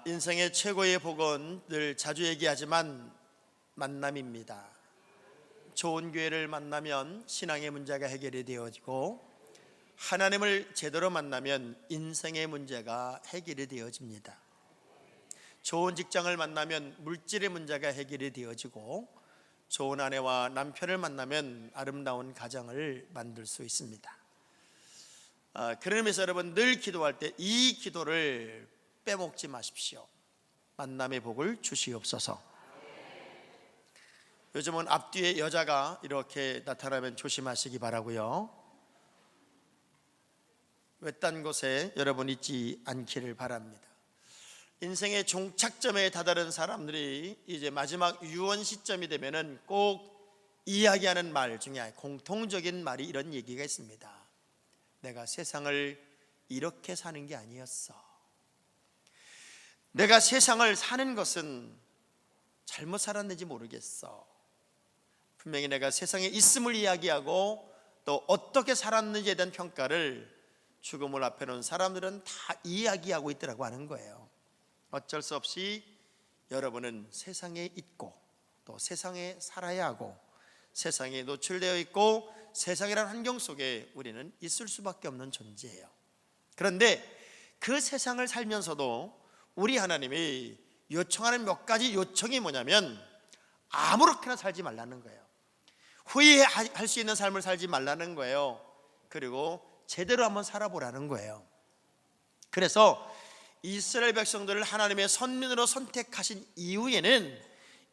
인생의 최고의 복은 늘 자주 얘기하지만 만남입니다. 좋은 교회를 만나면 신앙의 문제가 해결이 되어지고, 하나님을 제대로 만나면 인생의 문제가 해결이 되어집니다. 좋은 직장을 만나면 물질의 문제가 해결이 되어지고, 좋은 아내와 남편을 만나면 아름다운 가정을 만들 수 있습니다. 그런 의미에서 여러분, 늘 기도할 때 이 기도를 빼먹지 마십시오. 만남의 복을 주시옵소서. 요즘은 앞뒤에 여자가 이렇게 나타나면 조심하시기 바라고요. 외딴 곳에 여러분 있지 않기를 바랍니다. 인생의 종착점에 다다른 사람들이 이제 마지막 유언 시점이 되면은 꼭 이야기하는 말 중에 공통적인 말이 이런 얘기가 있습니다. 내가 세상을 이렇게 사는 게 아니었어. 내가 세상을 사는 것은 잘못 살았는지 모르겠어. 분명히 내가 세상에 있음을 이야기하고 또 어떻게 살았는지에 대한 평가를 죽음을 앞에 놓은 사람들은 다 이야기하고 있더라고 하는 거예요. 어쩔 수 없이 여러분은 세상에 있고 또 세상에 살아야 하고 세상에 노출되어 있고 세상이라는 환경 속에 우리는 있을 수밖에 없는 존재예요. 그런데 그 세상을 살면서도 우리 하나님이 요청하는 몇 가지 요청이 뭐냐면 아무렇게나 살지 말라는 거예요. 후회할 수 있는 삶을 살지 말라는 거예요. 그리고 제대로 한번 살아보라는 거예요. 그래서 이스라엘 백성들을 하나님의 선민으로 선택하신 이후에는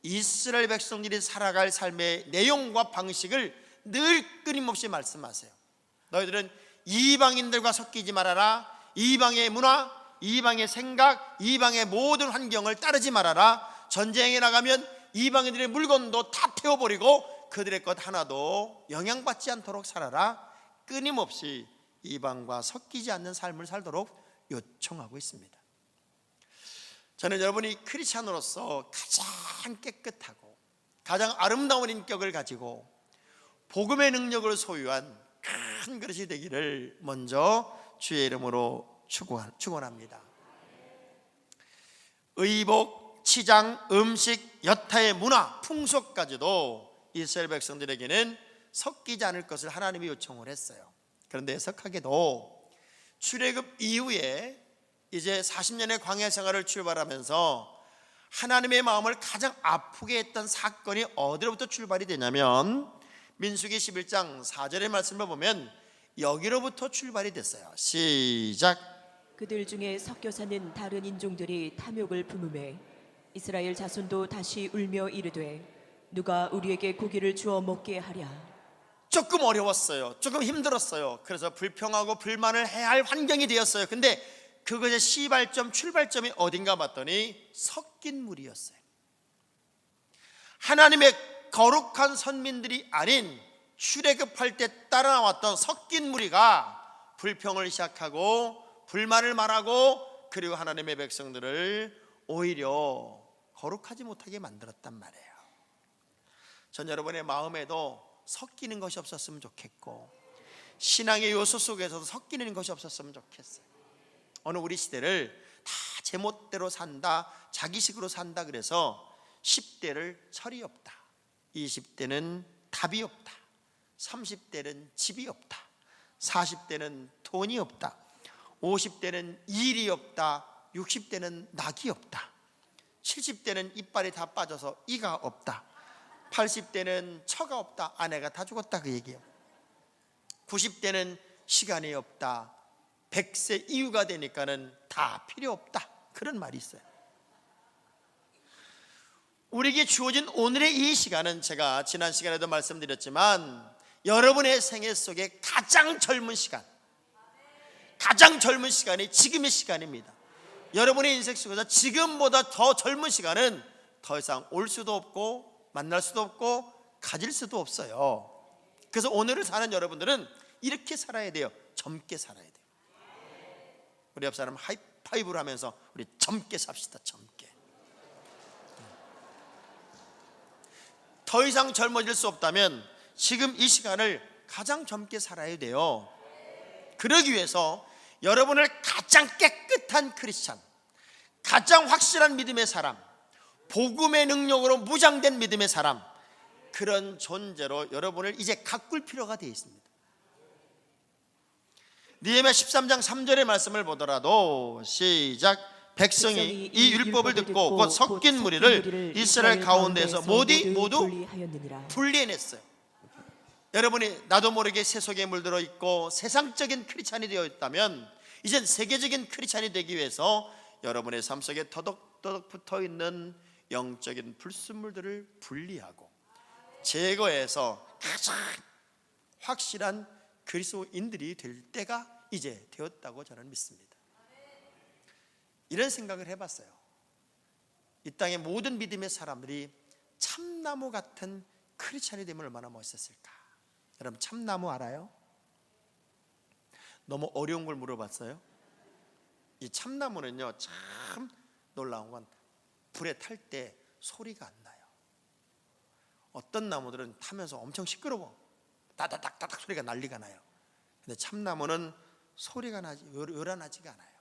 이스라엘 백성들이 살아갈 삶의 내용과 방식을 늘 끊임없이 말씀하세요. 너희들은 이방인들과 섞이지 말아라. 이방의 문화, 이방의 생각, 이방의 모든 환경을 따르지 말아라. 전쟁에 나가면 이방인들의 물건도 다 태워버리고 그들의 것 하나도 영향받지 않도록 살아라. 끊임없이 이방과 섞이지 않는 삶을 살도록 요청하고 있습니다. 저는 여러분이 크리스찬으로서 가장 깨끗하고 가장 아름다운 인격을 가지고 복음의 능력을 소유한 큰 그릇이 되기를 먼저 주의 이름으로 축원합니다. 의복, 치장, 음식, 여타의 문화, 풍속까지도 이스라엘 백성들에게는 섞이지 않을 것을 하나님이 요청을 했어요. 그런데 해석하게도 출애굽 이후에 이제 40년의 광야 생활을 출발하면서 하나님의 마음을 가장 아프게 했던 사건이 어디로부터 출발이 되냐면 민수기 11장 4절의 말씀을 보면 여기로부터 출발이 됐어요. 시작. 그들 중에 섞여 사는 다른 인종들이 탐욕을 품음에 이스라엘 자손도 다시 울며 이르되 누가 우리에게 고기를 주어 먹게 하랴. 조금 어려웠어요. 조금 힘들었어요. 그래서 불평하고 불만을 해야 할 환경이 되었어요. 근데 그것의 시발점, 출발점이 어딘가 봤더니 섞인 물이었어요. 하나님의 거룩한 선민들이 아닌 출애굽할 때 따라 나왔던 섞인 무리가 불평을 시작하고 불만을 말하고 그리고 하나님의 백성들을 오히려 거룩하지 못하게 만들었단 말이에요. 전 여러분의 마음에도 섞이는 것이 없었으면 좋겠고 신앙의 요소 속에서도 섞이는 것이 없었으면 좋겠어요. 어느 우리 시대를 다 제멋대로 산다, 자기식으로 산다 그래서 10대를 철이 없다, 20대는 답이 없다, 30대는 집이 없다, 40대는 돈이 없다, 50대는 일이 없다, 60대는 낙이 없다, 70대는 이빨이 다 빠져서 이가 없다, 80대는 처가 없다, 아내가 다 죽었다 그 얘기예요. 90대는 시간이 없다, 100세 이후가 되니까는 다 필요 없다, 그런 말이 있어요. 우리에게 주어진 오늘의 이 시간은 제가 지난 시간에도 말씀드렸지만 여러분의 생애 속에 가장 젊은 시간, 가장 젊은 시간이 지금의 시간입니다. 여러분의 인생 속에서 지금보다 더 젊은 시간은 더 이상 올 수도 없고 만날 수도 없고 가질 수도 없어요. 그래서 오늘을 사는 여러분들은 이렇게 살아야 돼요. 젊게 살아야 돼요. 우리 옆 사람 하이파이브를 하면서 우리 젊게 삽시다. 젊게. 더 이상 젊어질 수 없다면 지금 이 시간을 가장 젊게 살아야 돼요. 그러기 위해서 여러분을 가장 깨끗한 크리스찬, 가장 확실한 믿음의 사람, 복음의 능력으로 무장된 믿음의 사람, 그런 존재로 여러분을 이제 가꿀 필요가 되어 있습니다. 느헤미야 13장 3절의 말씀을 보더라도 시작. 백성이 이 율법을 듣고 곧 섞인 무리를 이스라엘 가운데에서 모두 분리해냈어요. 여러분이 나도 모르게 세속에 물들어 있고 세상적인 크리스찬이 되어 있다면 이젠 세계적인 크리스찬이 되기 위해서 여러분의 삶 속에 더덕더덕 붙어있는 영적인 불순물들을 분리하고 제거해서 가장 확실한 그리스도인들이 될 때가 이제 되었다고 저는 믿습니다. 이런 생각을 해봤어요. 이 땅의 모든 믿음의 사람들이 참나무 같은 크리스찬이 되면 얼마나 멋있었을까. 여러분 참나무 알아요? 너무 어려운 걸 물어봤어요. 이 참나무는요 참 놀라운 건 불에 탈 때 소리가 안 나요. 어떤 나무들은 타면서 엄청 시끄러워. 따닥따닥 소리가 난리가 나요. 근데 참나무는 소리가 나지 요란하지가 않아요.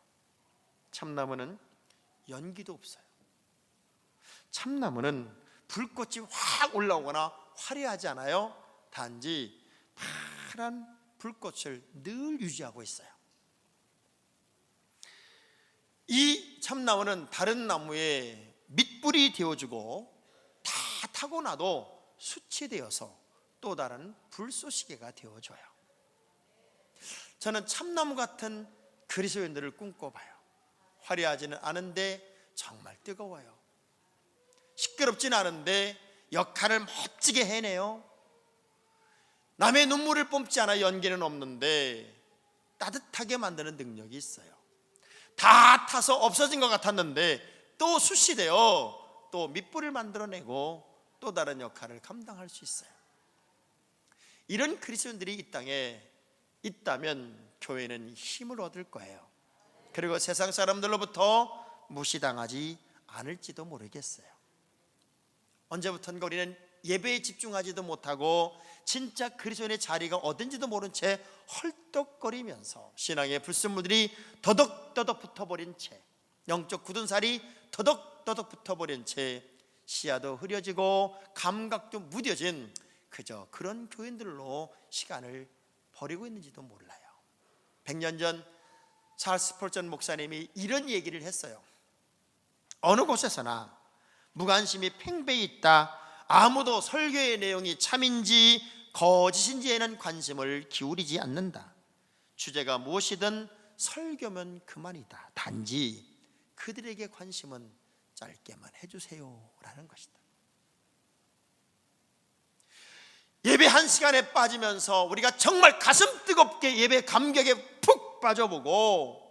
참나무는 연기도 없어요. 참나무는 불꽃이 확 올라오거나 화려하지 않아요. 단지 파란 불꽃을 늘 유지하고 있어요. 이 참나무는 다른 나무에 밑불이 되어주고 다 타고 나도 수치되어서 또 다른 불쏘시개가 되어줘요. 저는 참나무 같은 그리스도인들을 꿈꿔봐요. 화려하지는 않은데 정말 뜨거워요. 시끄럽지는 않은데 역할을 멋지게 해내요. 남의 눈물을 뿜지 않아 연기는 없는데 따뜻하게 만드는 능력이 있어요. 다 타서 없어진 것 같았는데 또 수시되어 또 밑불을 만들어내고 또 다른 역할을 감당할 수 있어요. 이런 그리스도인들이 이 땅에 있다면 교회는 힘을 얻을 거예요. 그리고 세상 사람들로부터 무시당하지 않을지도 모르겠어요. 언제부턴가 우리는 예배에 집중하지도 못하고 진짜 그리스도인의 자리가 어딘지도 모른 채 헐떡거리면서 신앙의 불순물들이 더덕더덕 붙어버린 채, 영적 굳은 살이 더덕더덕 붙어버린 채 시야도 흐려지고 감각도 무뎌진 그저 그런 교인들로 시간을 버리고 있는지도 몰라요. 100년 전 찰스 스펄전 목사님이 이런 얘기를 했어요. 어느 곳에서나 무관심이 팽배해 있다. 아무도 설교의 내용이 참인지 거짓인지에는 관심을 기울이지 않는다. 주제가 무엇이든 설교면 그만이다. 단지 그들에게 관심은 짧게만 해주세요 라는 것이다. 예배 한 시간에 빠지면서 우리가 정말 가슴 뜨겁게 예배 감격에 푹 빠져보고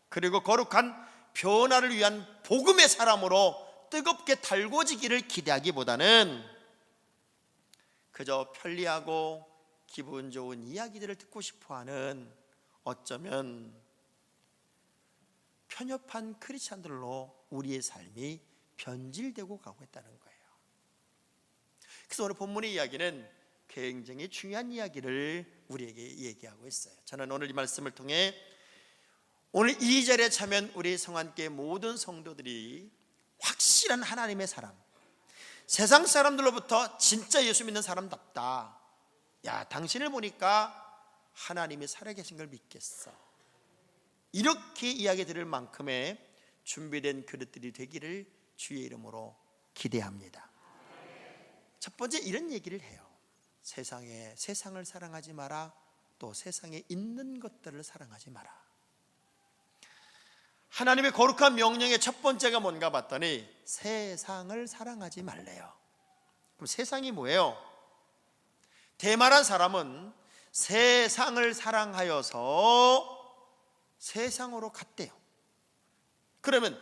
그리고 거룩한 변화를 위한 복음의 사람으로 뜨겁게 달궈지기를 기대하기보다는 그저 편리하고 기분 좋은 이야기들을 듣고 싶어하는 어쩌면 편협한 크리스찬들로 우리의 삶이 변질되고 가고 있다는 거예요. 그래서 오늘 본문의 이야기는 굉장히 중요한 이야기를 우리에게 얘기하고 있어요. 저는 오늘 이 말씀을 통해 오늘 이 자리에 참여한 우리 성안교회 모든 성도들이 확실한 하나님의 사람, 세상 사람들로부터 진짜 예수 믿는 사람답다. 야, 당신을 보니까 하나님이 살아계신 걸 믿겠어. 이렇게 이야기 들을 만큼의 준비된 그릇들이 되기를 주의 이름으로 기대합니다. 첫 번째 이런 얘기를 해요. 세상을 사랑하지 마라. 또 세상에 있는 것들을 사랑하지 마라. 하나님의 거룩한 명령의 첫 번째가 뭔가 봤더니 세상을 사랑하지 말래요. 그럼 세상이 뭐예요? 대만한 사람은 세상을 사랑하여서 세상으로 갔대요. 그러면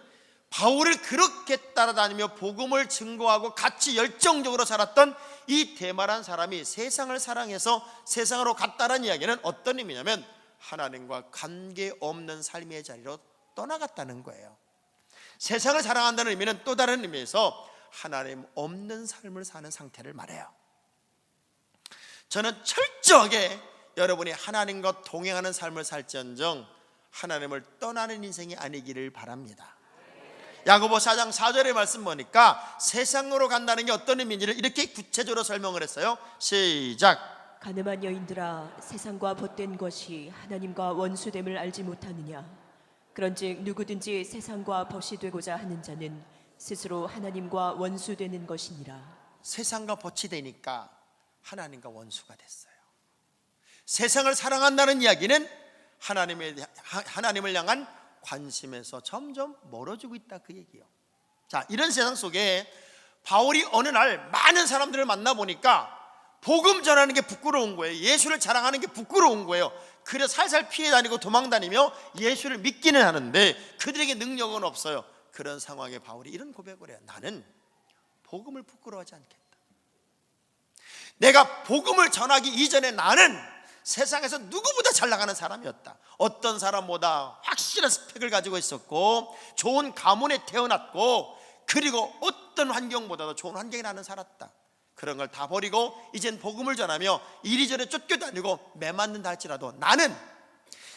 바울을 그렇게 따라다니며 복음을 증거하고 같이 열정적으로 살았던 이 대만한 사람이 세상을 사랑해서 세상으로 갔다는 이야기는 어떤 의미냐면 하나님과 관계없는 삶의 자리로 떠나갔다는 거예요. 세상을 사랑한다는 의미는 또 다른 의미에서 하나님 없는 삶을 사는 상태를 말해요. 저는 철저하게 여러분이 하나님과 동행하는 삶을 살지언정 하나님을 떠나는 인생이 아니기를 바랍니다. 야고보 4장 4절의 말씀 보니까 세상으로 간다는 게 어떤 의미인지를 이렇게 구체적으로 설명을 했어요. 시작. 가늠한 여인들아, 세상과 벗된 것이 하나님과 원수됨을 알지 못하느냐? 그런즉 누구든지 세상과 벗이 되고자 하는 자는 스스로 하나님과 원수되는 것이니라. 세상과 벗이 되니까 하나님과 원수가 됐어요. 세상을 사랑한다는 이야기는 하나님을 향한 관심에서 점점 멀어지고 있다, 그 얘기예요. 자, 이런 세상 속에 바울이 어느 날 많은 사람들을 만나보니까 복음 전하는 게 부끄러운 거예요. 예수를 자랑하는 게 부끄러운 거예요. 그래서 살살 피해 다니고 도망 다니며 예수를 믿기는 하는데 그들에게 능력은 없어요. 그런 상황에 바울이 이런 고백을 해요. 나는 복음을 부끄러워하지 않겠다. 내가 복음을 전하기 이전에 나는 세상에서 누구보다 잘 나가는 사람이었다. 어떤 사람보다 확실한 스펙을 가지고 있었고 좋은 가문에 태어났고 그리고 어떤 환경보다도 좋은 환경에 나는 살았다. 그런 걸 다 버리고 이젠 복음을 전하며 이리저리 쫓겨다니고 매맞는다 할지라도 나는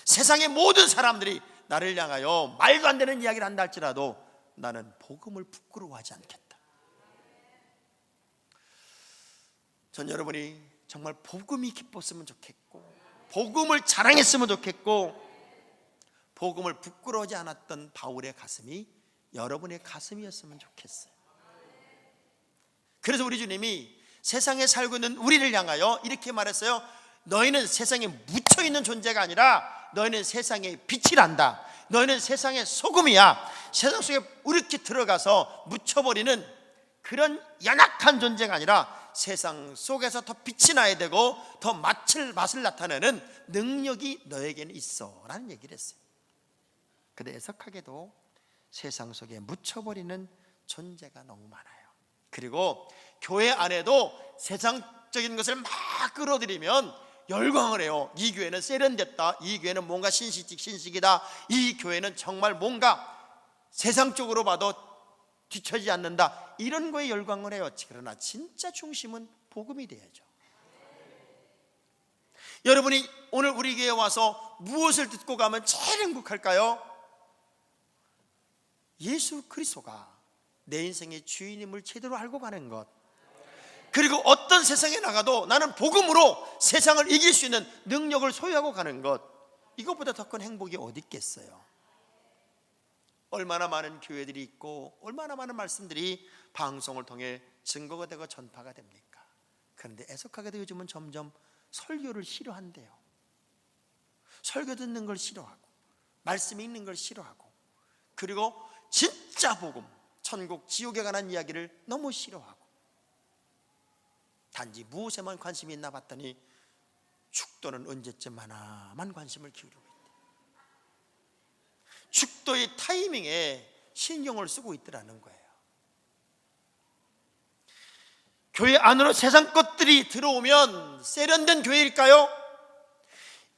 세상의 모든 사람들이 나를 향하여 말도 안 되는 이야기를 한다 할지라도 나는 복음을 부끄러워하지 않겠다. 전 여러분이 정말 복음이 기뻤으면 좋겠고 복음을 자랑했으면 좋겠고 복음을 부끄러워하지 않았던 바울의 가슴이 여러분의 가슴이었으면 좋겠어요. 그래서 우리 주님이 세상에 살고 있는 우리를 향하여 이렇게 말했어요. 너희는 세상에 묻혀있는 존재가 아니라 너희는 세상의 빛이란다. 너희는 세상의 소금이야. 세상 속에 이렇게 들어가서 묻혀버리는 그런 연약한 존재가 아니라 세상 속에서 더 빛이 나야 되고 더 맛을 나타내는 능력이 너에게는 있어 라는 얘기를 했어요. 근데 애석하게도 세상 속에 묻혀버리는 존재가 너무 많아요. 그리고 교회 안에도 세상적인 것을 막 끌어들이면 열광을 해요. 이 교회는 세련됐다. 이 교회는 뭔가 신식이다. 이 교회는 정말 뭔가 세상적으로 봐도 뒤처지지 않는다. 이런 거에 열광을 해요. 그러나 진짜 중심은 복음이 돼야죠. 여러분이 오늘 우리 교회에 와서 무엇을 듣고 가면 제일 행복할까요? 예수 그리스도가 내 인생의 주인임을 제대로 알고 가는 것, 그리고 어떤 세상에 나가도 나는 복음으로 세상을 이길 수 있는 능력을 소유하고 가는 것, 이것보다 더 큰 행복이 어디 있겠어요? 얼마나 많은 교회들이 있고 얼마나 많은 말씀들이 방송을 통해 증거가 되고 전파가 됩니까? 그런데 애석하게도 요즘은 점점 설교를 싫어한대요. 설교 듣는 걸 싫어하고 말씀 읽는 걸 싫어하고 그리고 진짜 복음, 천국 지옥에 관한 이야기를 너무 싫어하고 단지 무엇에만 관심이 있나 봤더니 축도는 언제쯤 하나만 관심을 기울이고 있대. 축도의 타이밍에 신경을 쓰고 있더라는 거예요. 교회 안으로 세상 것들이 들어오면 세련된 교회일까요?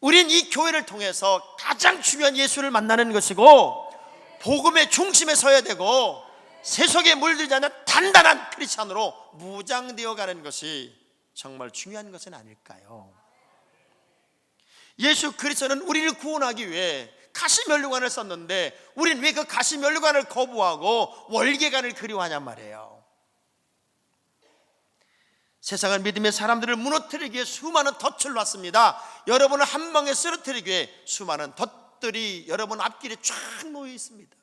우린 이 교회를 통해서 가장 중요한 예수를 만나는 것이고 복음의 중심에 서야 되고 세속에 물들지 않는 단단한 크리스찬으로 무장되어 가는 것이 정말 중요한 것은 아닐까요? 예수 그리스도는 우리를 구원하기 위해 가시면류관을 썼는데 우린 왜 그 가시면류관을 거부하고 월계관을 그리워하냔 말이에요. 세상은 믿음의 사람들을 무너뜨리기 위해 수많은 덫을 놨습니다. 여러분을 한 방에 쓰러뜨리기 위해 수많은 덫들이 여러분 앞길에 쫙 놓여 있습니다.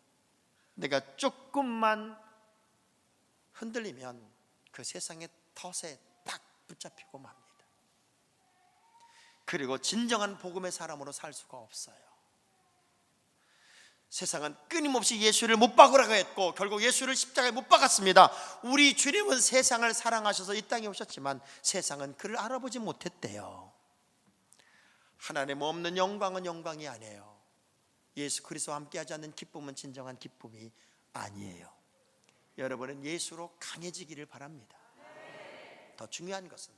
내가 조금만 흔들리면 그 세상의 덫에 딱 붙잡히고 맙니다. 그리고 진정한 복음의 사람으로 살 수가 없어요. 세상은 끊임없이 예수를 못 박으라고 했고 결국 예수를 십자가에 못 박았습니다. 우리 주님은 세상을 사랑하셔서 이 땅에 오셨지만 세상은 그를 알아보지 못했대요. 하나님 없는 영광은 영광이 아니에요. 예수 그리스도와 함께하지 않는 기쁨은 진정한 기쁨이 아니에요. 여러분은 예수로 강해지기를 바랍니다. 더 중요한 것은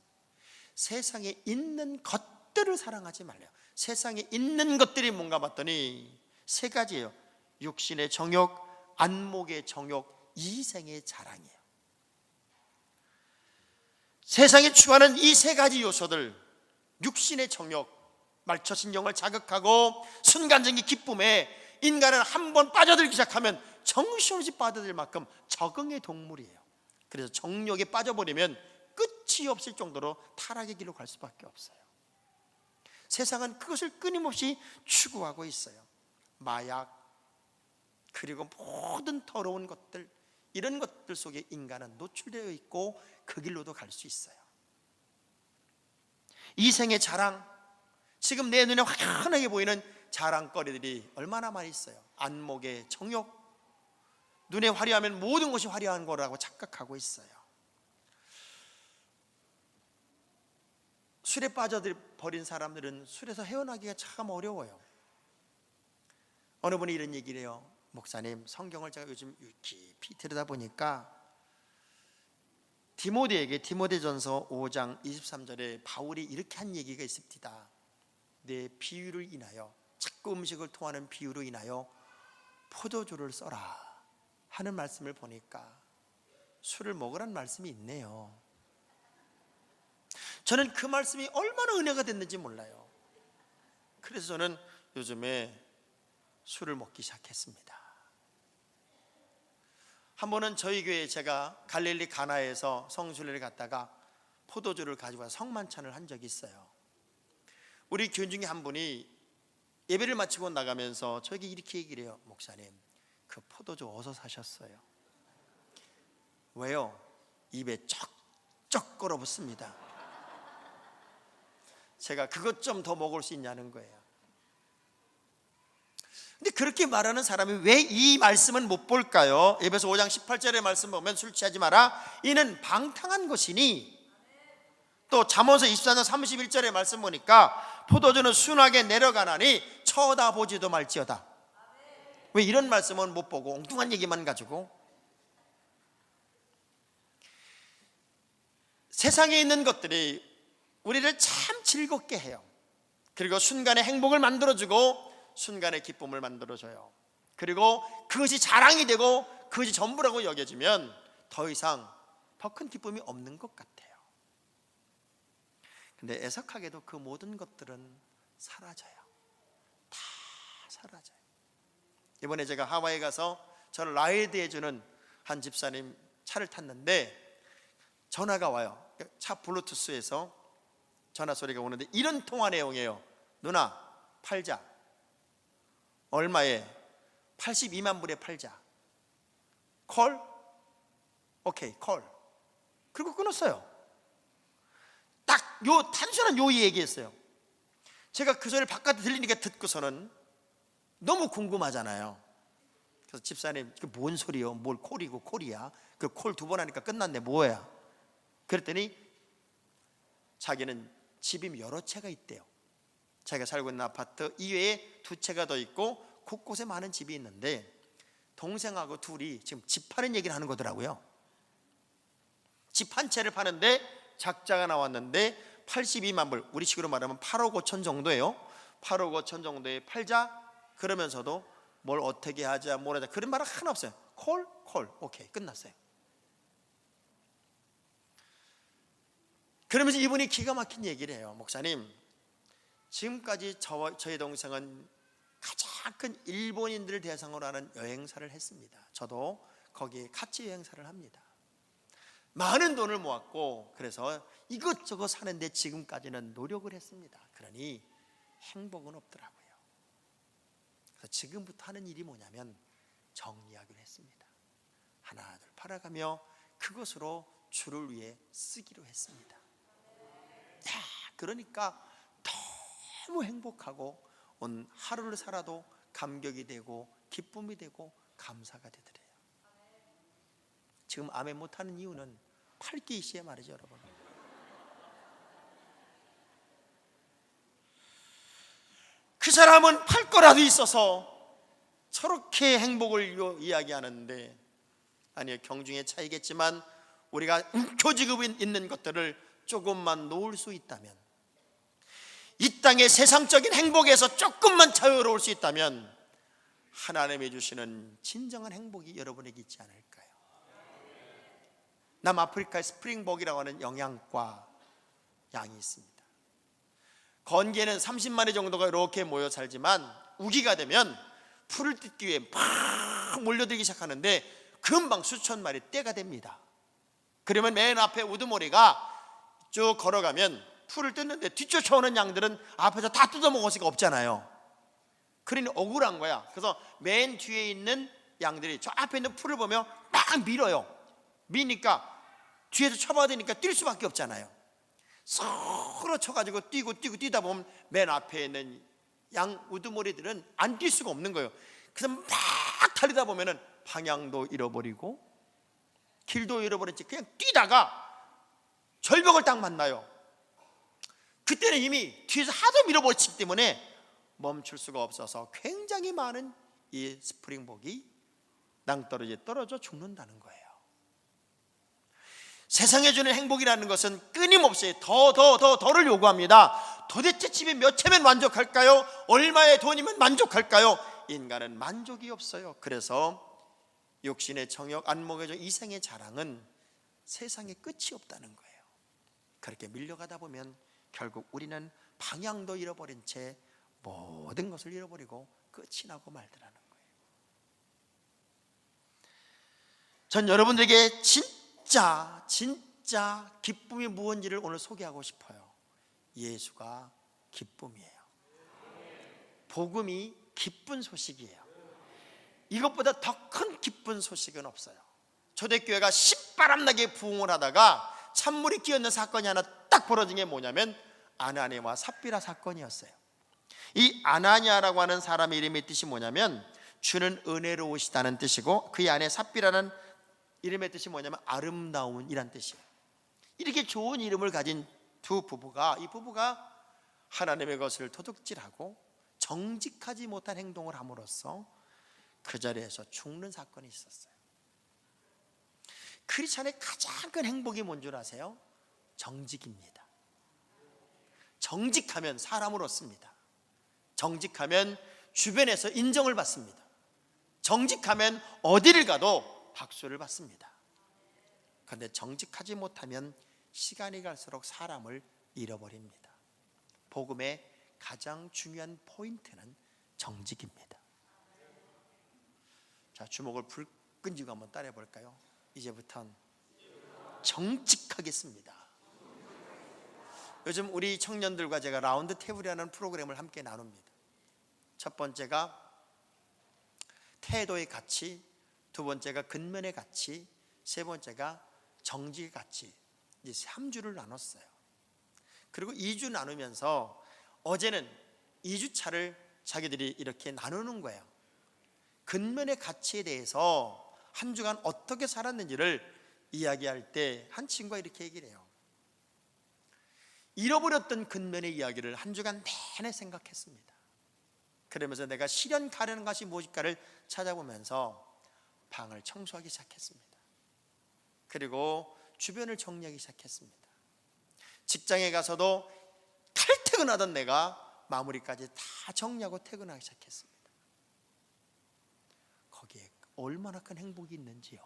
세상에 있는 것들을 사랑하지 말래요. 세상에 있는 것들이 뭔가 봤더니 세 가지예요. 육신의 정욕, 안목의 정욕, 이생의 자랑이에요. 세상에 추구하는 이 세 가지 요소들, 육신의 정욕, 말초신경을 자극하고 순간적인 기쁨에 인간은 한 번 빠져들기 시작하면 정신없이 빠져들 만큼 적응의 동물이에요. 그래서 정욕에 빠져버리면 끝이 없을 정도로 타락의 길로 갈 수밖에 없어요. 세상은 그것을 끊임없이 추구하고 있어요. 마약, 그리고 모든 더러운 것들, 이런 것들 속에 인간은 노출되어 있고 그 길로도 갈 수 있어요. 이생의 자랑, 지금 내 눈에 환하게 보이는 자랑거리들이 얼마나 많이 있어요. 안목의 정욕, 눈에 화려하면 모든 것이 화려한 거라고 착각하고 있어요. 술에 빠져버린 사람들은 술에서 헤어나기가 참 어려워요. 어느 분이 이런 얘기를 해요. 목사님, 성경을 제가 요즘 깊이 들여다보니까 디모데에게 디모데전서 5장 23절에 바울이 이렇게 한 얘기가 있습니다. 내 비유를 인하여, 자꾸 음식을 통하는 비유로 인하여 포도주를 써라 하는 말씀을 보니까 술을 먹으라는 말씀이 있네요. 저는 그 말씀이 얼마나 은혜가 됐는지 몰라요. 그래서 저는 요즘에 술을 먹기 시작했습니다. 한 번은 저희 교회에 제가 갈릴리 가나에서 성순례를 갔다가 포도주를 가지고 와서 성만찬을 한 적이 있어요. 우리 교인 중에 한 분이 예배를 마치고 나가면서 저에게 이렇게 얘기를 해요. 목사님, 그 포도주 어디서 사셨어요? 왜요? 입에 쩍쩍 걸어붙습니다. 제가 그것 좀 더 먹을 수 있냐는 거예요. 근데 그렇게 말하는 사람이 왜 이 말씀은 못 볼까요? 에베소 5장 18절의 말씀 보면 술 취하지 마라, 이는 방탕한 것이니, 또 잠언서 24장 31절의 말씀 보니까 포도주는 순하게 내려가나니 쳐다보지도 말지어다. 왜 이런 말씀은 못 보고 엉뚱한 얘기만 가지고? 세상에 있는 것들이 우리를 참 즐겁게 해요. 그리고 순간의 행복을 만들어주고 순간의 기쁨을 만들어줘요. 그리고 그것이 자랑이 되고 그것이 전부라고 여겨지면 더 이상 더 큰 기쁨이 없는 것 같아요. 근데 애석하게도 그 모든 것들은 사라져요. 다 사라져요. 이번에 제가 하와이에 가서 저를 라이드 해주는 한 집사님 차를 탔는데 전화가 와요. 차 블루투스에서 전화 소리가 오는데 이런 통화 내용이에요. 누나, 팔자. 얼마에? 82만 불에 팔자. 콜? 오케이, 콜. 그리고 끊었어요. 딱 요 단순한 요 얘기했어요. 제가 그 소리를 바깥에 들리니까 듣고서는 너무 궁금하잖아요. 그래서 집사님, 그 뭔 소리요? 뭘 콜이고 콜이야? 그 콜 2번 하니까 끝났네. 뭐야? 그랬더니 자기는 집이 여러 채가 있대요. 자기가 살고 있는 아파트 이외에 2채가 더 있고 곳곳에 많은 집이 있는데 동생하고 둘이 지금 집 파는 얘기를 하는 거더라고요. 집 한 채를 파는데 작자가 나왔는데 82만 불, 우리 식으로 말하면 8억 5천 정도예요. 8억 5천 정도에 팔자. 그러면서도 뭘 어떻게 하자 뭘 하자 그런 말은 하나 없어요. 콜, 콜, 오케이, 끝났어요. 그러면서 이분이 기가 막힌 얘기를 해요. 목사님, 지금까지 저희 동생은 가장 큰 일본인들을 대상으로 하는 여행사를 했습니다. 저도 거기에 같이 여행사를 합니다. 많은 돈을 모았고 그래서 이것저것 사는데 지금까지는 노력을 했습니다. 그러니 행복은 없더라고요. 그래서 지금부터 하는 일이 뭐냐면 정리하기로 했습니다. 하나 둘 팔아가며 그것으로 주를 위해 쓰기로 했습니다. 야, 그러니까 너무 행복하고 온 하루를 살아도 감격이 되고 기쁨이 되고 감사가 되더래요. 지금 아멘 못하는 이유는 팔기 시에 말이죠, 여러분. 그 사람은 팔 거라도 있어서 저렇게 행복을 이야기하는데, 아니요, 경중의 차이겠지만 우리가 움켜쥐고 있는 것들을 조금만 놓을 수 있다면, 이 땅의 세상적인 행복에서 조금만 자유로울 수 있다면 하나님이 주시는 진정한 행복이 여러분에게 있지 않을까요? 남아프리카의 스프링복이라고 하는 영양과 양이 있습니다. 건기에는 30마리 정도가 이렇게 모여 살지만 우기가 되면 풀을 뜯기 위해 막 몰려들기 시작하는데 금방 수천 마리 떼가 됩니다. 그러면 맨 앞에 우두머리가 쭉 걸어가면 풀을 뜯는데 뒤쫓아오는 양들은 앞에서 다 뜯어먹을 수가 없잖아요. 그러니 억울한 거야. 그래서 맨 뒤에 있는 양들이 저 앞에 있는 풀을 보며 막 밀어요. 미니까 뒤에서 쳐봐야 되니까 뛸 수밖에 없잖아요. 서로 쳐가지고 뛰다 보면 맨 앞에 있는 양 우두머리들은 안 뛸 수가 없는 거예요. 그래서 막 달리다 보면은 방향도 잃어버리고 길도 잃어버렸지 그냥 뛰다가 절벽을 딱 만나요. 그때는 이미 뒤에서 하도 밀어버렸기 때문에 멈출 수가 없어서 굉장히 많은 이 스프링복이 낭떠러지에 떨어져 죽는다는 거예요. 세상에 주는 행복이라는 것은 끊임없이 더를 요구합니다. 도대체 집에 몇 채면 만족할까요? 얼마의 돈이면 만족할까요? 인간은 만족이 없어요. 그래서 욕심의 정욕, 안목의 이생의 자랑은 세상에 끝이 없다는 거예요. 그렇게 밀려가다 보면 결국 우리는 방향도 잃어버린 채 모든 것을 잃어버리고 끝이 나고 말더라는 거예요. 전 여러분들에게 진짜 기쁨이 무엇인지를 오늘 소개하고 싶어요. 예수가 기쁨이에요. 복음이 기쁜 소식이에요. 이것보다 더 큰 기쁜 소식은 없어요. 초대교회가 신바람나게 부흥을 하다가 찬물이 끼었는 사건이 하나 딱 벌어진 게 뭐냐면 아나니아와 삽비라 사건이었어요. 이 아나니아라고 하는 사람의 이름의 뜻이 뭐냐면 주는 은혜로우시다는 뜻이고, 그 안에 삽비라는 이름의 뜻이 뭐냐면 아름다움이란 뜻이에요. 이렇게 좋은 이름을 가진 두 부부가, 이 부부가 하나님의 것을 도둑질하고 정직하지 못한 행동을 함으로써 그 자리에서 죽는 사건이 있었어요. 크리스찬의 가장 큰 행복이 뭔 줄 아세요? 정직입니다. 정직하면 사람을 얻습니다. 정직하면 주변에서 인정을 받습니다. 정직하면 어디를 가도 박수를 받습니다. 그런데 정직하지 못하면 시간이 갈수록 사람을 잃어버립니다. 복음의 가장 중요한 포인트는 정직입니다. 자, 주먹을 불 끈지고 한번 따라해 볼까요? 이제부턴 정직하겠습니다. 요즘 우리 청년들과 제가 라운드 테이블이라는 프로그램을 함께 나눕니다. 첫 번째가 태도의 가치, 두 번째가 근면의 가치, 세 번째가 정직의 가치, 이제 3주를 나눴어요. 그리고 2주 나누면서 어제는 2주차를 자기들이 이렇게 나누는 거예요. 근면의 가치에 대해서 한 주간 어떻게 살았는지를 이야기할 때 한 친구가 이렇게 얘기를 해요. 잃어버렸던 근면의 이야기를 한 주간 내내 생각했습니다. 그러면서 내가 실현 가려는 것이 무엇일까를 찾아보면서 방을 청소하기 시작했습니다. 그리고 주변을 정리하기 시작했습니다. 직장에 가서도 칼퇴근하던 내가 마무리까지 다 정리하고 퇴근하기 시작했습니다. 거기에 얼마나 큰 행복이 있는지요,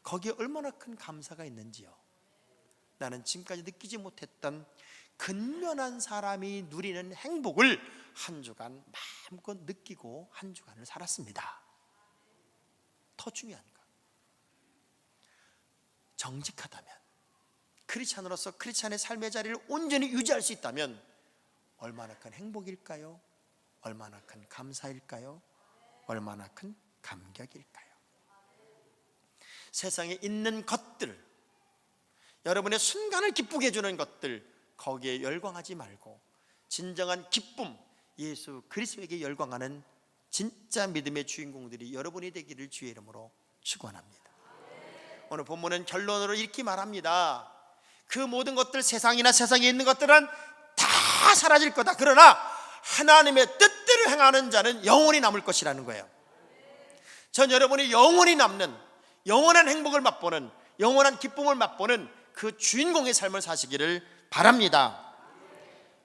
거기에 얼마나 큰 감사가 있는지요. 나는 지금까지 느끼지 못했던 근면한 사람이 누리는 행복을 한 주간 마음껏 느끼고 한 주간을 살았습니다. 더 중요한 것, 정직하다면, 크리스찬으로서 크리스찬의 삶의 자리를 온전히 유지할 수 있다면 얼마나 큰 행복일까요? 얼마나 큰 감사일까요? 얼마나 큰 감격일까요? 세상에 있는 것들, 여러분의 순간을 기쁘게 해주는 것들, 거기에 열광하지 말고 진정한 기쁨, 예수 그리스도에게 열광하는 진짜 믿음의 주인공들이 여러분이 되기를 주의 이름으로 축원합니다. 오늘 본문은 결론으로 이렇게 말합니다. 그 모든 것들, 세상이나 세상에 있는 것들은 다 사라질 거다. 그러나 하나님의 뜻대로 행하는 자는 영원히 남을 것이라는 거예요. 전 여러분이 영원히 남는, 영원한 행복을 맛보는, 영원한 기쁨을 맛보는 그 주인공의 삶을 사시기를 바랍니다.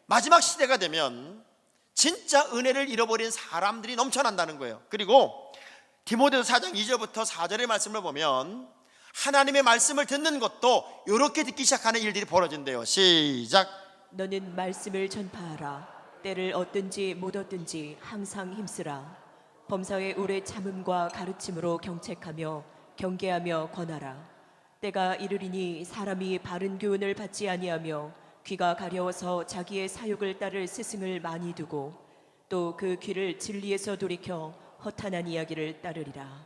마지막 시대가 되면 진짜 은혜를 잃어버린 사람들이 넘쳐난다는 거예요. 그리고 디모데서 4장 2절부터 4절의 말씀을 보면 하나님의 말씀을 듣는 것도 이렇게 듣기 시작하는 일들이 벌어진대요. 시작. 너는 말씀을 전파하라. 때를 얻든지 못 얻든지 항상 힘쓰라. 범사의 오래 참음과 가르침으로 경책하며 경계하며 권하라. 때가 이르리니 사람이 바른 교훈을 받지 아니하며 귀가 가려워서 자기의 사욕을 따를 스승을 많이 두고 또 그 귀를 진리에서 돌이켜 허탄한 이야기를 따르리라.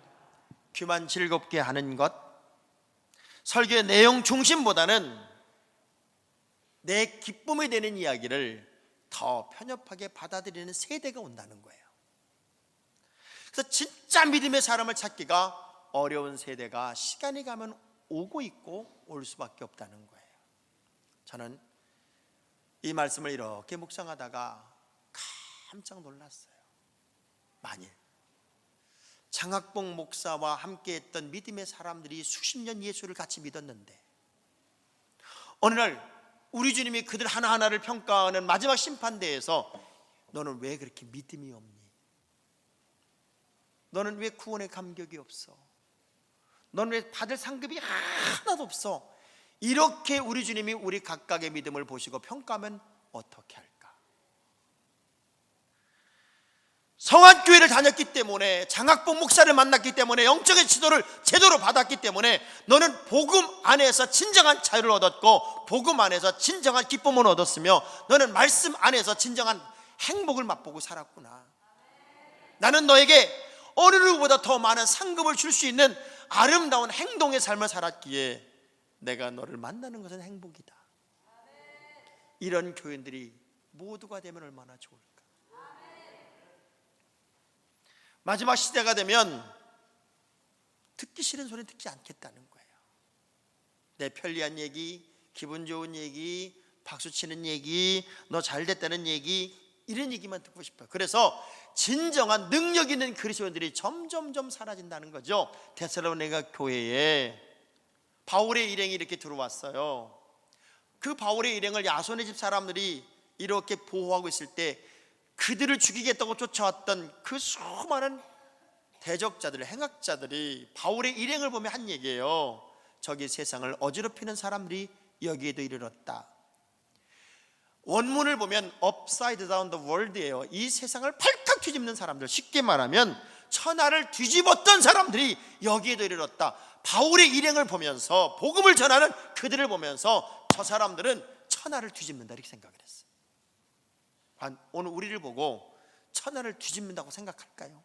귀만 즐겁게 하는 것, 설교의 내용 중심보다는 내 기쁨이 되는 이야기를 더 편협하게 받아들이는 세대가 온다는 거예요. 그래서 진짜 믿음의 사람을 찾기가 어려운 세대가 시간이 가면 오고 있고 올 수밖에 없다는 거예요. 저는 이 말씀을 이렇게 묵상하다가 깜짝 놀랐어요. 만일 장학봉 목사와 함께했던 믿음의 사람들이 수십 년 예수를 같이 믿었는데 어느 날 우리 주님이 그들 하나하나를 평가하는 마지막 심판대에서 너는 왜 그렇게 믿음이 없니? 너는 왜 구원의 감격이 없어? 너는 왜 받을 상급이 하나도 없어? 이렇게 우리 주님이 우리 각각의 믿음을 보시고 평가하면 어떻게 할까? 성안교회를 다녔기 때문에, 장학봉 목사를 만났기 때문에, 영적인 지도를 제대로 받았기 때문에 너는 복음 안에서 진정한 자유를 얻었고 복음 안에서 진정한 기쁨을 얻었으며 너는 말씀 안에서 진정한 행복을 맛보고 살았구나. 나는 너에게 어느 누구보다 더 많은 상급을 줄 수 있는 아름다운 행동의 삶을 살았기에 내가 너를 만나는 것은 행복이다. 이런 교인들이 모두가 되면 얼마나 좋을까. 마지막 시대가 되면 듣기 싫은 소리 듣지 않겠다는 거예요. 내 편리한 얘기, 기분 좋은 얘기, 박수 치는 얘기, 너 잘됐다는 얘기, 이런 얘기만 듣고 싶어요. 그래서 진정한 능력 있는 그리스도인들이 점점점 사라진다는 거죠. 데살로니가 교회에 바울의 일행이 이렇게 들어왔어요. 그 바울의 일행을 야손의 집 사람들이 이렇게 보호하고 있을 때 그들을 죽이겠다고 쫓아왔던 그 수많은 대적자들, 행악자들이 바울의 일행을 보며 한 얘기예요. 저기 세상을 어지럽히는 사람들이 여기에도 이르렀다. 원문을 보면 upside down the world예요. 이 세상을 팔칵 뒤집는 사람들, 쉽게 말하면 천하를 뒤집었던 사람들이 여기에도 이르렀다. 바울의 일행을 보면서, 복음을 전하는 그들을 보면서 저 사람들은 천하를 뒤집는다 이렇게 생각을 했어요. 오늘 우리를 보고 천하를 뒤집는다고 생각할까요?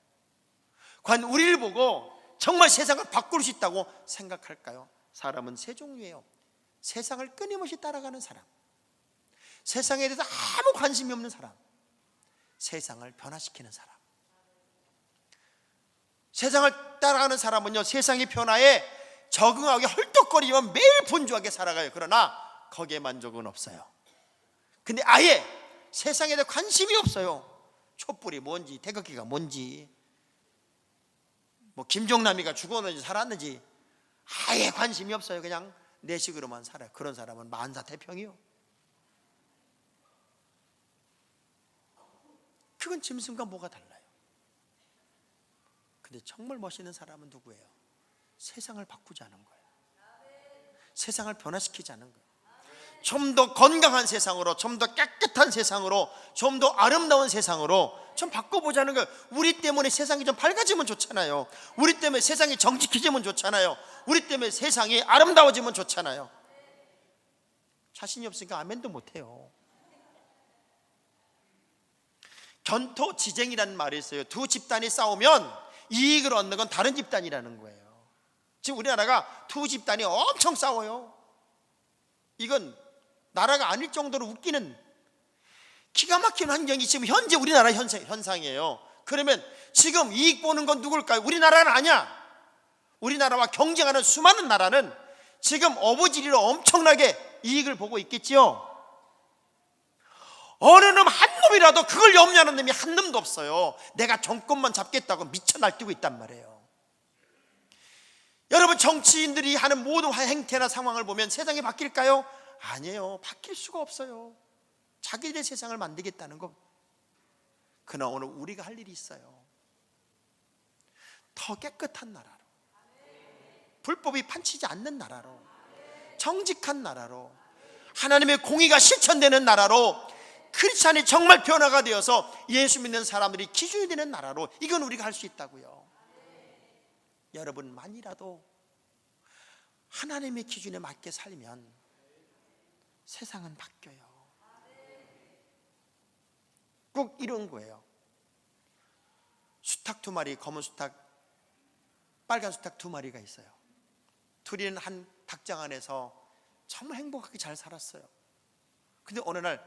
과연 우리를 보고 정말 세상을 바꿀 수 있다고 생각할까요? 사람은 세 종류예요. 세상을 끊임없이 따라가는 사람, 세상에 대해서 아무 관심이 없는 사람, 세상을 변화시키는 사람. 세상을 따라가는 사람은요, 세상의 변화에 적응하게 헐떡거리면 매일 분주하게 살아가요. 그러나 거기에 만족은 없어요. 근데 아예 세상에 대해 관심이 없어요. 촛불이 뭔지, 태극기가 뭔지, 뭐 김종남이가 죽었는지 살았는지 아예 관심이 없어요. 그냥 내 식으로만 살아요. 그런 사람은 만사태평이요. 그건 짐승과 뭐가 달라요? 근데 정말 멋있는 사람은 누구예요? 세상을 바꾸지 않은 거예요. 세상을 변화시키지 않은 거예요. 좀 더 건강한 세상으로, 좀 더 깨끗한 세상으로, 좀 더 아름다운 세상으로 좀 바꿔보자는 거예요. 우리 때문에 세상이 좀 밝아지면 좋잖아요. 우리 때문에 세상이 정직해지면 좋잖아요. 우리 때문에 세상이 아름다워지면 좋잖아요. 자신이 없으니까 아멘도 못해요. 견토지쟁이라는 말이 있어요. 두 집단이 싸우면 이익을 얻는 건 다른 집단이라는 거예요. 지금 우리나라가 두 집단이 엄청 싸워요. 이건 나라가 아닐 정도로 웃기는 기가 막힌 환경이 지금 현재 우리나라 현상이에요. 그러면 지금 이익 보는 건 누굴까요? 우리나라는 아니야. 우리나라와 경쟁하는 수많은 나라는 지금 어부지리로 엄청나게 이익을 보고 있겠지요. 어느 놈 한 놈이라도 그걸 염려하는 놈이 한 놈도 없어요. 내가 정권만 잡겠다고 미쳐 날뛰고 있단 말이에요. 여러분, 정치인들이 하는 모든 행태나 상황을 보면 세상이 바뀔까요? 아니에요. 바뀔 수가 없어요. 자기들의 세상을 만들겠다는 것. 그러나 오늘 우리가 할 일이 있어요. 더 깨끗한 나라로, 불법이 판치지 않는 나라로, 정직한 나라로, 하나님의 공의가 실천되는 나라로 크리스찬이 정말 변화가 되어서 예수 믿는 사람들이 기준이 되는 나라로, 이건 우리가 할 수 있다고요. 여러분만이라도 하나님의 기준에 맞게 살면 세상은 바뀌어요. 꼭 이런 거예요. 수탉 2마리, 검은 수탉, 빨간 수탉 2마리가 있어요. 둘이는 한 닭장 안에서 정말 행복하게 잘 살았어요. 근데 어느 날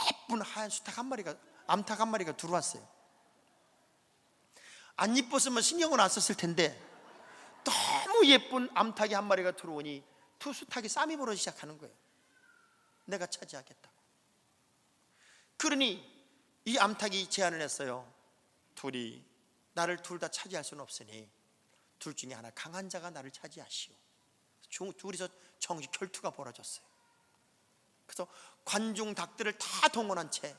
예쁜 하얀 수탉 한 마리가, 암탉 한 마리가 들어왔어요. 안 이뻤으면 신경을 안 썼을 텐데 너무 예쁜 암탉이 한 마리가 들어오니 두 수탉이 싸움이 벌어지기 시작하는 거예요. 내가 차지하겠다고. 그러니 이 암탉이 제안을 했어요. 둘이 나를 둘 다 차지할 수는 없으니 둘 중에 하나 강한 자가 나를 차지하시오. 둘이서 정식 결투가 벌어졌어요. 그래서 관중 닭들을 다 동원한 채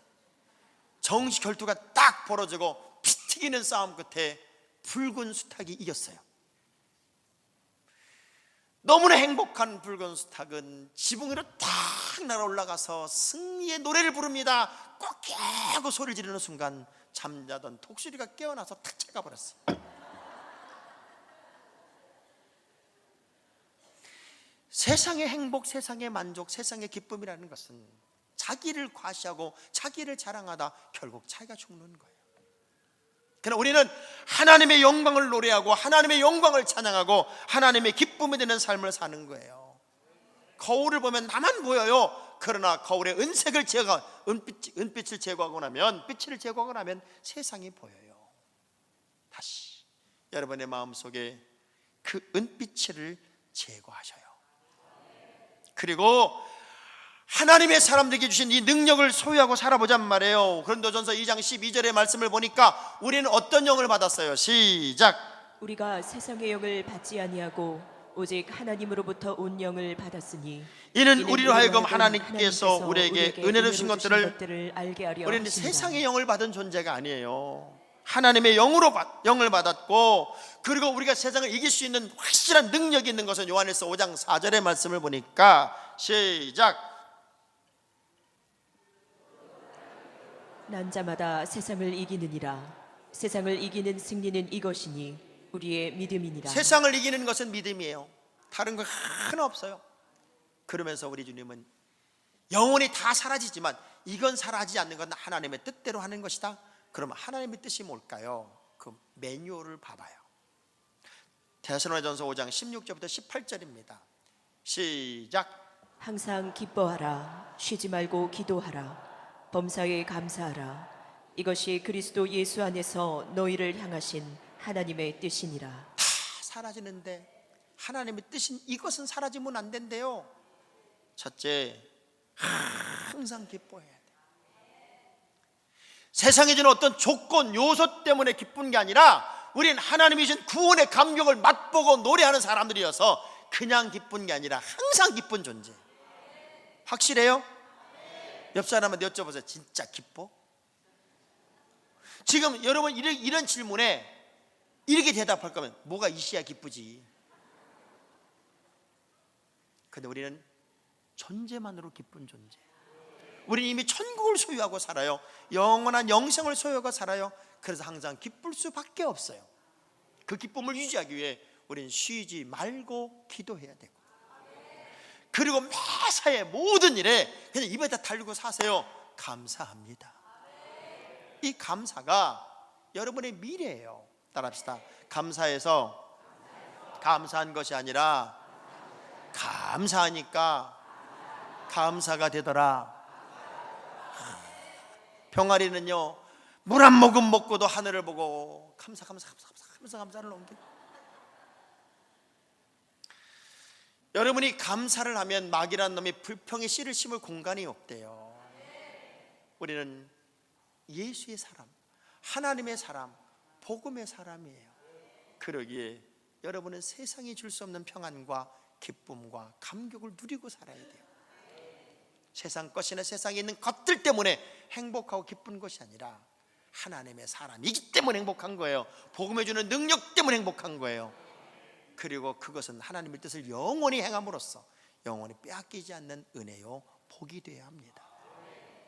정식 결투가 딱 벌어지고 피 튀기는 싸움 끝에 붉은 수탉이 이겼어요. 너무나 행복한 붉은 수탉은 지붕 위로 탁 날아 올라가서 승리의 노래를 부릅니다. 꼭 하고 소리를 지르는 순간 잠자던 독수리가 깨어나서 탁 쳐가버렸어요. 세상의 행복, 세상의 만족, 세상의 기쁨이라는 것은 자기를 과시하고 자기를 자랑하다 결국 자기가 죽는 거예요. 그러나 우리는 하나님의 영광을 노래하고 하나님의 영광을 찬양하고 하나님의 기쁨이 되는 삶을 사는 거예요. 거울을 보면 나만 보여요. 그러나 거울의 은색을 은빛을 제거하고 나면, 빛을 제거하고 나면 세상이 보여요. 다시 여러분의 마음속에 그 은빛을 제거하셔요. 그리고 하나님의 사람들에게 주신 이 능력을 소유하고 살아보잔 말이에요. 고린도전서 2장 12절의 말씀을 보니까 우리는 어떤 영을 받았어요? 시작. 우리가 세상의 영을 받지 아니하고 오직 하나님으로부터 온 영을 받았으니 이는 우리로 하여금 하나님께서 우리에게 은혜로 주신 것들을 알게 하려 우리는 하신다. 세상의 영을 받은 존재가 아니에요. 하나님의 영을 받았고, 그리고 우리가 세상을 이길 수 있는 확실한 능력이 있는 것은 요한일서 5장 4절의 말씀을 보니까 시작. 난 자마다 세상을 이기느니라. 세상을 이기는 승리는 이것이니 우리의 믿음이니라. 세상을 이기는 것은 믿음이에요. 다른 거 하나 없어요. 그러면서 우리 주님은 영혼이 다 사라지지만 이건 사라지지 않는 건 하나님의 뜻대로 하는 것이다. 그러면 하나님의 뜻이 뭘까요? 그 매뉴얼을 봐봐요. 데살로니가전서 5장 16절부터 18절입니다. 시작. 항상 기뻐하라. 쉬지 말고 기도하라. 범사에 감사하라. 이것이 그리스도 예수 안에서 너희를 향하신 하나님의 뜻이니라. 다 사라지는데 하나님의 뜻인 이것은 사라지면 안 된대요. 첫째, 항상 기뻐해야 돼. 세상에 주는 어떤 조건, 요소 때문에 기쁜 게 아니라 우린 하나님이 주신 구원의 감격을 맛보고 노래하는 사람들이어서 그냥 기쁜 게 아니라 항상 기쁜 존재. 확실해요? 옆 사람한테 여쭤보세요. 진짜 기뻐? 지금 여러분 이런 질문에 이렇게 대답할 거면 뭐가 이시야 기쁘지. 근데 우리는 존재만으로 기쁜 존재. 우리는 이미 천국을 소유하고 살아요. 영원한 영생을 소유하고 살아요. 그래서 항상 기쁠 수밖에 없어요. 그 기쁨을 유지하기 위해 우리는 쉬지 말고 기도해야 되고, 그리고 매사에 모든 일에 그냥 입에다 달고 사세요. 감사합니다. 이 감사가 여러분의 미래예요. 따라합시다. 감사해서 감사한 것이 아니라 감사하니까 감사가 되더라. 병아리는요, 물 한 모금 먹고도 하늘을 보고 감사를 넘겨. 여러분이 감사를 하면 마귀라는 놈이 불평의 씨를 심을 공간이 없대요. 우리는 예수의 사람, 하나님의 사람, 복음의 사람이에요. 그러기에 여러분은 세상이 줄 수 없는 평안과 기쁨과 감격을 누리고 살아야 돼요. 세상 것이나 세상에 있는 것들 때문에 행복하고 기쁜 것이 아니라 하나님의 사람이기 때문에 행복한 거예요. 복음해 주는 능력 때문에 행복한 거예요. 그리고 그것은 하나님의 뜻을 영원히 행함으로써 영원히 빼앗기지 않는 은혜요 복이 되어야 합니다.